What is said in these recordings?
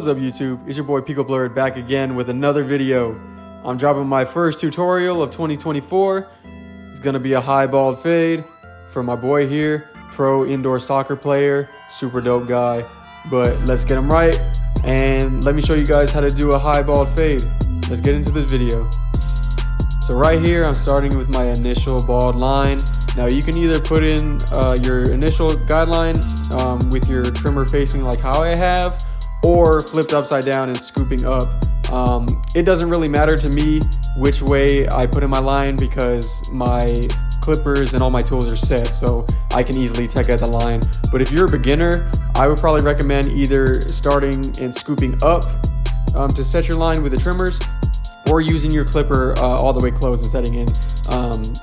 What's up YouTube? It's your boy Pico.Blurred back again with another video. I'm dropping my first tutorial of 2024. It's gonna be a high bald fade for my boy here, pro indoor soccer player, super dope guy. But let's get him right and let me show you guys how to do a high bald fade. Let's get into this video. So right here, I'm starting with my initial bald line. Now you can either put in your initial guideline with your trimmer facing like how I have, or flipped upside down and scooping up. It doesn't really matter to me which way I put in my line because my clippers and all my tools are set, so I can easily take out the line. But if you're a beginner, I would probably recommend either starting and scooping up to set your line with the trimmers, or using your clipper all the way closed and setting in,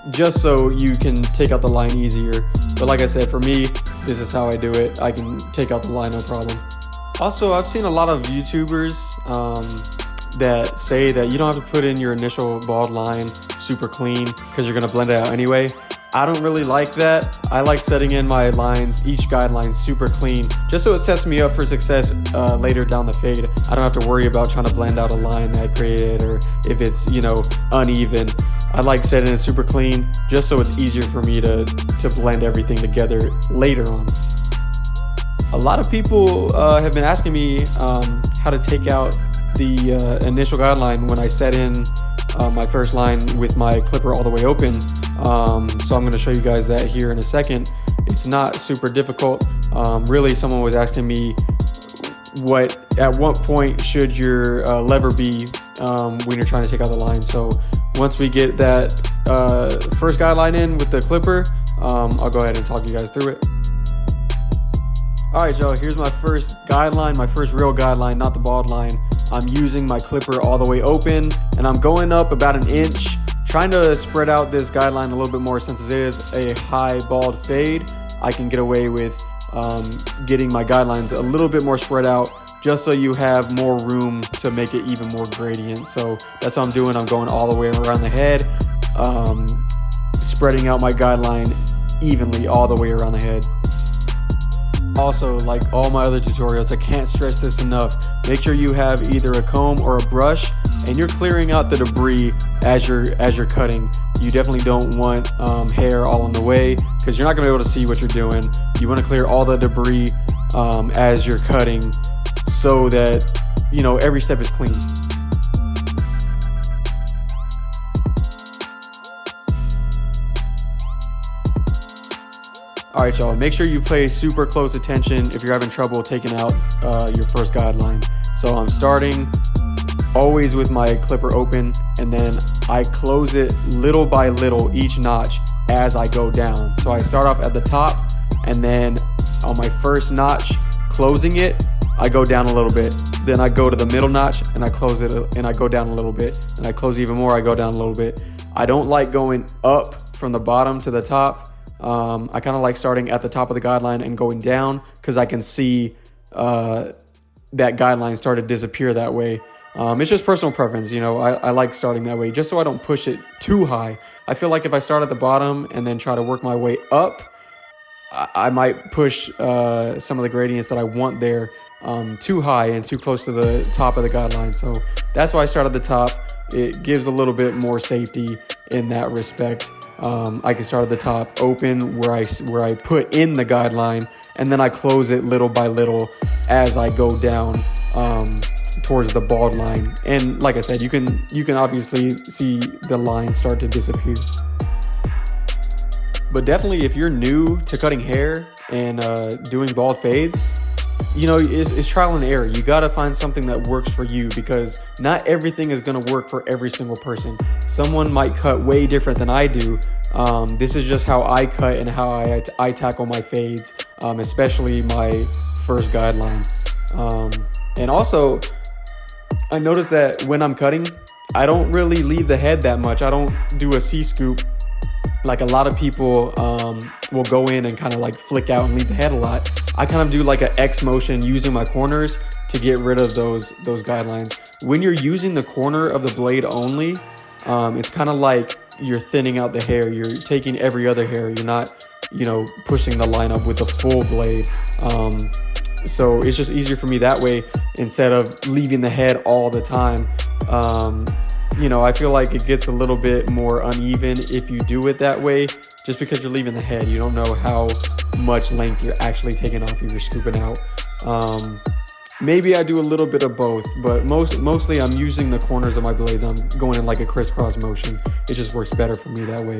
just so you can take out the line easier. But like I said, for me, this is how I do it. I can take out the line no problem. Also, I've seen a lot of YouTubers that say that you don't have to put in your initial bald line super clean because you're gonna blend it out anyway. I don't really like that. I like setting in my lines, each guideline super clean, just so it sets me up for success later down the fade. I don't have to worry about trying to blend out a line that I created, or if it's, you know, uneven. I like setting it super clean just so it's easier for me to blend everything together later on. A lot of people have been asking me how to take out the initial guideline when I set in my first line with my clipper all the way open. So I'm going to show you guys that here in a second. It's not super difficult. Really, someone was asking me at what point should your lever be when you're trying to take out the line. So once we get that first guideline in with the clipper, I'll go ahead and talk you guys through it. Alright y'all, here's my first guideline, my first real guideline, not the bald line. I'm using my clipper all the way open, and I'm going up about an inch, trying to spread out this guideline a little bit more. Since it is a high bald fade, I can get away with getting my guidelines a little bit more spread out, just so you have more room to make it even more gradient. So that's what I'm doing. I'm going all the way around the head, spreading out my guideline evenly all the way around the head. Also, like all my other tutorials, I can't stress this enough. Make sure you have either a comb or a brush, and you're clearing out the debris as you're cutting. You definitely don't want hair all in the way, because you're not going to be able to see what you're doing. You want to clear all the debris as you're cutting, so that, you know, every step is clean. Alright y'all, make sure you pay super close attention if you're having trouble taking out your first guideline. So I'm starting always with my clipper open, and then I close it little by little each notch as I go down. So I start off at the top, and then on my first notch, closing it, I go down a little bit. Then I go to the middle notch and I close it, and I go down a little bit. And I close even more, I go down a little bit. I don't like going up from the bottom to the top. I kind of like starting at the top of the guideline and going down, because I can see that guideline start to disappear that way. It's just personal preference, you know. I like starting that way just so I don't push it too high. I feel like if I start at the bottom and then try to work my way up, I might push some of the gradients that I want there too high and too close to the top of the guideline. So that's why I start at the top. It gives a little bit more safety in that respect. I can start at the top open where I put in the guideline, and then I close it little by little as I go down towards the bald line. And like I said, you can obviously see the line start to disappear. But definitely, if you're new to cutting hair and doing bald fades, you know, it's trial and error. You gotta find something that works for you, because not everything is gonna work for every single person. Someone might cut way different than I do. This is just how I cut and how I tackle my fades, especially my first guideline. And also, I noticed that when I'm cutting, I don't really leave the head that much. I don't do a C-scoop. Like a lot of people will go in and kind of like flick out and leave the head a lot. I kind of do like an X motion using my corners to get rid of those guidelines. When you're using the corner of the blade only, it's kind of like you're thinning out the hair. You're taking every other hair. You're not, you know, pushing the line up with the full blade. So it's just easier for me that way instead of leaving the head all the time. You know, I feel like it gets a little bit more uneven if you do it that way, just because you're leaving the head. You don't know how much length you're actually taking off if you're scooping out. Maybe I do a little bit of both, but mostly I'm using the corners of my blades. I'm going in like a crisscross motion. It just works better for me that way.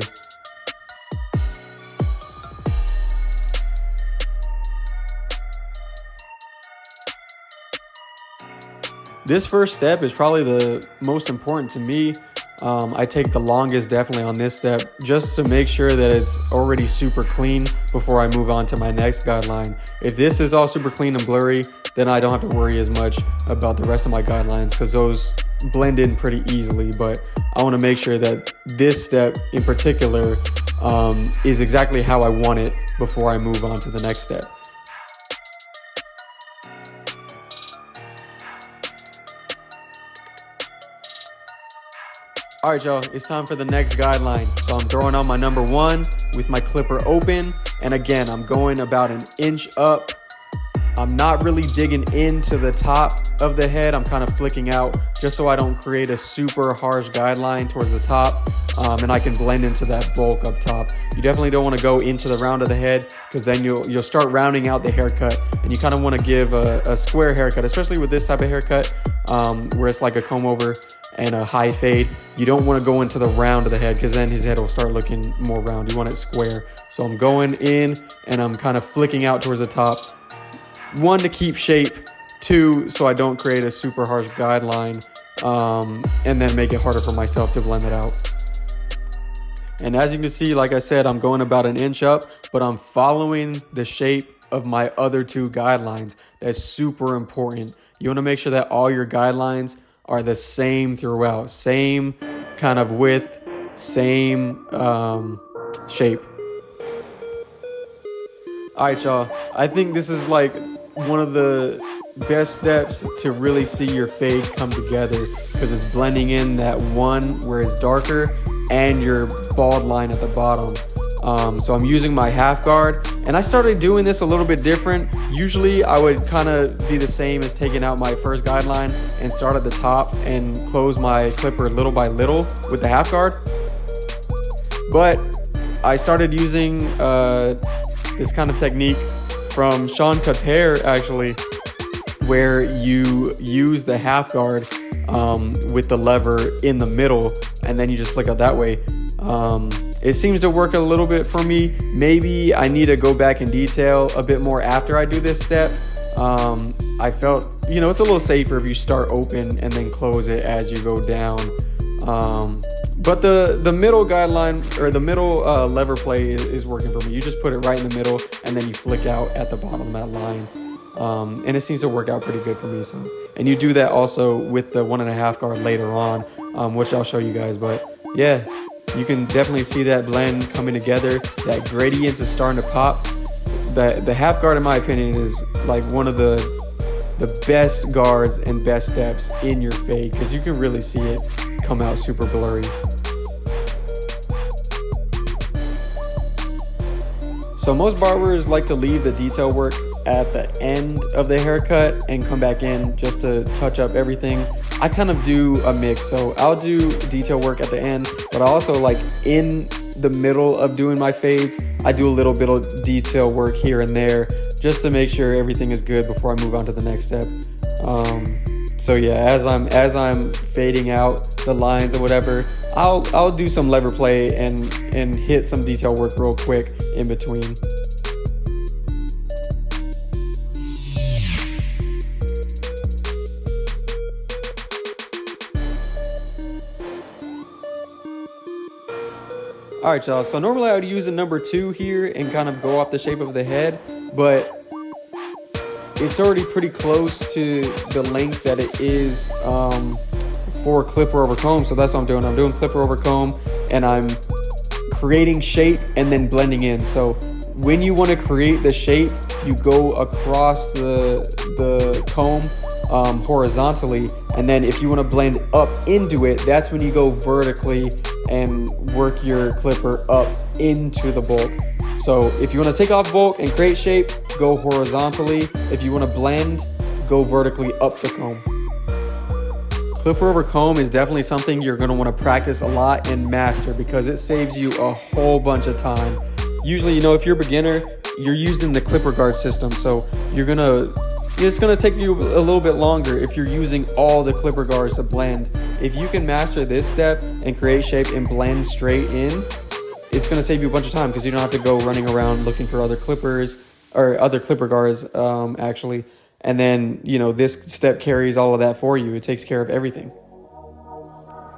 This first step is probably the most important to me. I take the longest definitely on this step just to make sure that it's already super clean before I move on to my next guideline. If this is all super clean and blurry, then I don't have to worry as much about the rest of my guidelines because those blend in pretty easily. But I want to make sure that this step in particular is exactly how I want it before I move on to the next step. All right, y'all, it's time for the next guideline. So I'm throwing on my number 1 with my clipper open. And again, I'm going about an inch up. I'm not really digging into the top of the head. I'm kind of flicking out just so I don't create a super harsh guideline towards the top. And I can blend into that bulk up top. You definitely don't want to go into the round of the head because then you'll start rounding out the haircut. And you kind of want to give a square haircut, especially with this type of haircut where it's like a comb over and a high fade. You don't want to go into the round of the head because then his head will start looking more round. You want it square. So I'm going in and I'm kind of flicking out towards the top. 1, to keep shape. 2, so I don't create a super harsh guideline and then make it harder for myself to blend it out. And as you can see, like I said, I'm going about an inch up, but I'm following the shape of my other 2 guidelines. That's super important. You want to make sure that all your guidelines are the same throughout, same kind of width, same shape. All right, y'all, I think this is like one of the best steps to really see your fade come together because it's blending in that one where it's darker and your bald line at the bottom. So I'm using my half guard, and I started doing this a little bit different. Usually I would kind of be the same as taking out my first guideline and start at the top and close my clipper little by little with the half guard. But I started using this kind of technique from Sean Cuts Hair, actually, where you use the half guard with the lever in the middle, and then you just flick out that way. It seems to work a little bit for me. Maybe I need to go back in detail a bit more after I do this step. I felt, you know, it's a little safer if you start open and then close it as you go down. But the middle guideline, or the middle lever play is working for me. You just put it right in the middle and then you flick out at the bottom of that line. And it seems to work out pretty good for me. So, and you do that also with the 1.5 guard later on, which I'll show you guys. But yeah, you can definitely see that blend coming together. That gradients is starting to pop. The half guard, in my opinion, is like one of the best guards and best steps in your fade because you can really see it come out super blurry. So most barbers like to leave the detail work at the end of the haircut and come back in just to touch up everything. I kind of do a mix, so I'll do detail work at the end, but I also, like, in the middle of doing my fades, I do a little bit of detail work here and there just to make sure everything is good before I move on to the next step. So yeah, as I'm fading out the lines or whatever, I'll do some lever play and hit some detail work real quick in between. All right, y'all, so normally I would use a number 2 here and kind of go off the shape of the head, but it's already pretty close to the length that it is for clipper over comb. So that's what I'm doing. I'm doing clipper over comb and I'm creating shape and then blending in. So when you want to create the shape, you go across the comb horizontally, and then if you want to blend up into it, that's when you go vertically and work your clipper up into the bulk. So if you want to take off bulk and create shape, go horizontally. If you want to blend, go vertically up the comb. Clipper over comb is definitely something you're going to want to practice a lot and master, because it saves you a whole bunch of time. Usually, you know, if you're a beginner, you're using the clipper guard system, so it's gonna take you a little bit longer if you're using all the clipper guards to blend. If you can master this step and create shape and blend straight in, it's gonna save you a bunch of time, because you don't have to go running around looking for other clippers or other clipper guards actually. And then, you know, this step carries all of that for you. It takes care of everything.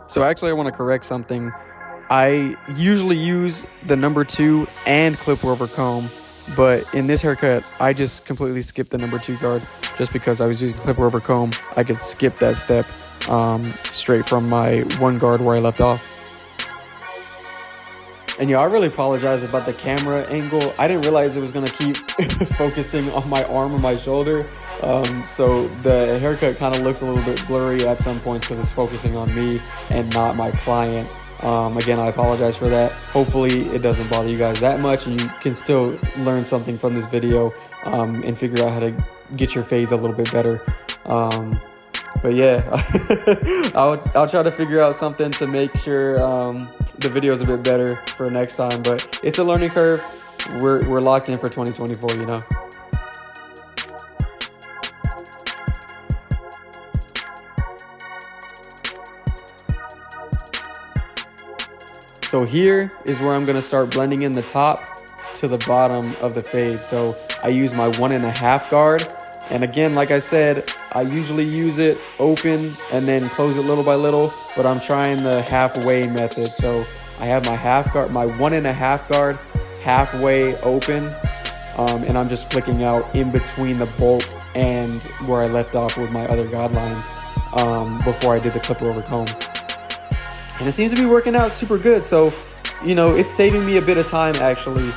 So actually, I want to correct something. I usually use the number 2 and clipper over comb, but in this haircut, I just completely skipped the number 2 guard just because I was using clipper over comb. I could skip that step straight from my 1 guard where I left off. And yeah, I really apologize about the camera angle. I didn't realize it was gonna keep focusing on my arm and my shoulder. So the haircut kind of looks a little bit blurry at some points because it's focusing on me and not my client. Again, I apologize for that. Hopefully it doesn't bother you guys that much, and you can still learn something from this video and figure out how to get your fades a little bit better. But yeah, I'll try to figure out something to make sure the video is a bit better for next time. But it's a learning curve. We're locked in for 2024, you know. So here is where I'm gonna start blending in the top to the bottom of the fade. So I use my 1.5 guard. And again, like I said, I usually use it open and then close it little by little, but I'm trying the halfway method. So I have my half guard, my 1.5 guard halfway open, and I'm just flicking out in between the bulk and where I left off with my other guidelines before I did the clipper over comb. And it seems to be working out super good. So, you know, it's saving me a bit of time actually.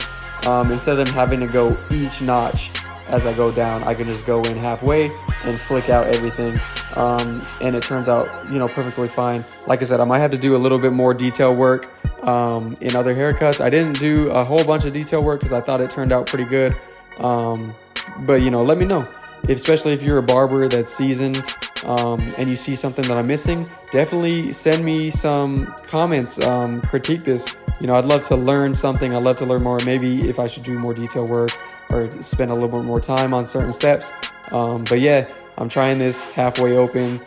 Instead of having to go each notch as I go down, I can just go in halfway and flick out everything. And it turns out, you know, perfectly fine. Like I said, I might have to do a little bit more detail work in other haircuts. I didn't do a whole bunch of detail work because I thought it turned out pretty good. But, you know, let me know. Especially if you're a barber that's seasoned and you see something that I'm missing, definitely send me some comments, critique this. You know, I'd love to learn something. I'd love to learn more. Maybe if I should do more detail work or spend a little bit more time on certain steps. But yeah, I'm trying this halfway open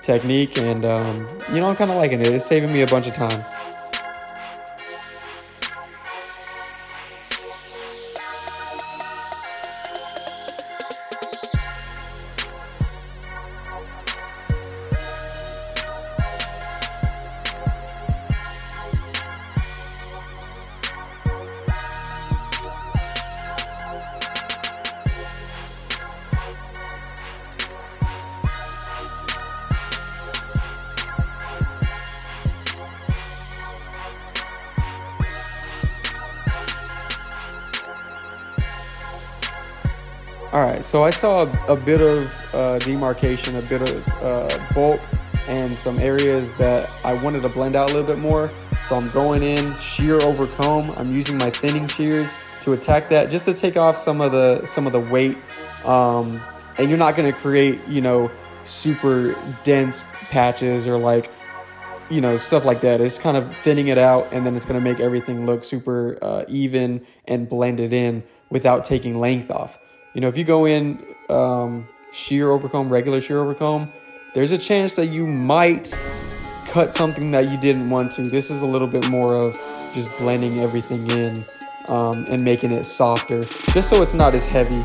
technique, and you know, I'm kind of liking it. It's saving me a bunch of time. All right, so I saw a bit of demarcation, a bit of bulk, and some areas that I wanted to blend out a little bit more. So I'm going in shear over comb. I'm using my thinning shears to attack that, just to take off some of the weight. And you're not going to create, you know, super dense patches or like, you know, stuff like that. It's kind of thinning it out, and then it's going to make everything look super even and blended in without taking length off. You know, if you go in shear over comb, regular shear over comb, there's a chance that you might cut something that you didn't want to. This is a little bit more of just blending everything in and making it softer, just so it's not as heavy.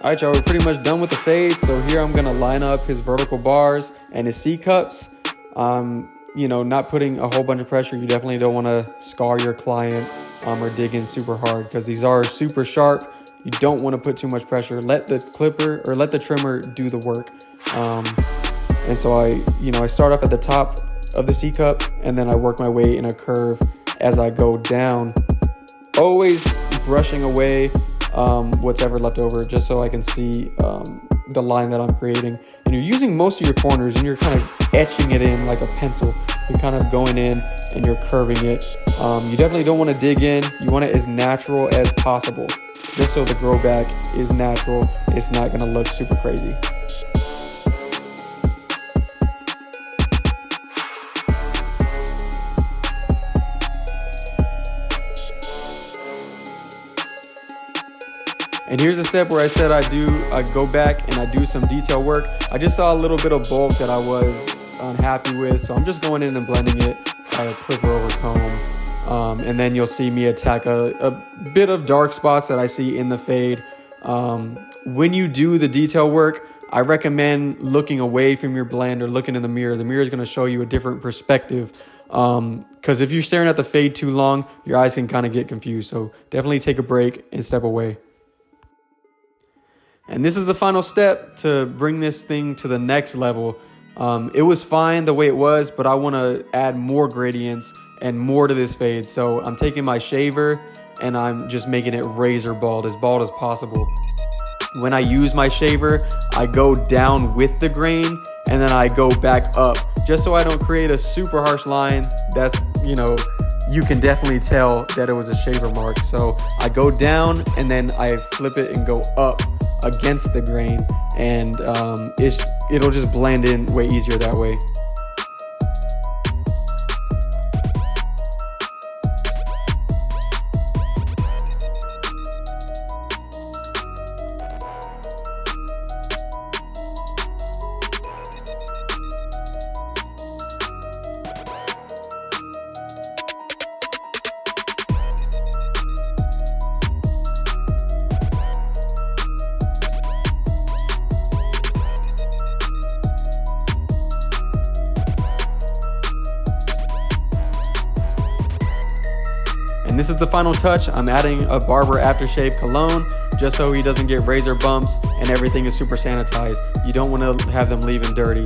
All right, y'all, we're pretty much done with the fade. So here I'm gonna line up his vertical bars and his C-cups. You know, not putting a whole bunch of pressure. You definitely don't want to scar your client or dig in super hard because these are super sharp. You don't want to put too much pressure. Let the clipper or let the trimmer do the work. And so I start off at the top of the C-cup and then I work my way in a curve as I go down, always brushing away what's ever left over just so I can see the line that I'm creating. And you're using most of your corners and you're kind of etching it in like a pencil. You're kind of going in and you're curving it. You definitely don't want to dig in. You want it as natural as possible, just so the grow back is natural. It's not going to look super crazy. And here's a step where I said I go back and I do some detail work. I just saw a little bit of bulk that I was unhappy with, so I'm just going in and blending it, clipper over comb. And then you'll see me attack a bit of dark spots that I see in the fade. When you do the detail work, I recommend looking away from your blend or looking in the mirror. The mirror is going to show you a different perspective. Because if you're staring at the fade too long, your eyes can kind of get confused. So definitely take a break and step away. And this is the final step to bring this thing to the next level. It was fine the way it was, but I want to add more gradients and more to this fade. So I'm taking my shaver and I'm just making it razor bald as possible. When I use my shaver, I go down with the grain and then I go back up just so I don't create a super harsh line that's, you can definitely tell that it was a shaver mark. So I go down and then I flip it and go up against the grain, and it'll just blend in way easier that way. And this is the final touch. I'm adding a Barber aftershave cologne just so he doesn't get razor bumps and everything is super sanitized. You don't want to have them leaving dirty.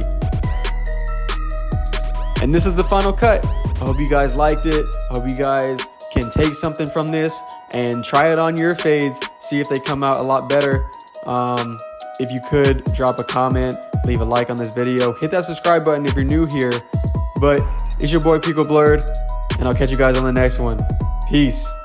And this is the final cut. I hope you guys liked it. I hope you guys can take something from this and try it on your fades. See if they come out a lot better. If you could, drop a comment, leave a like on this video. Hit that subscribe button if you're new here. But it's your boy Pico.Blurred, and I'll catch you guys on the next one. Peace.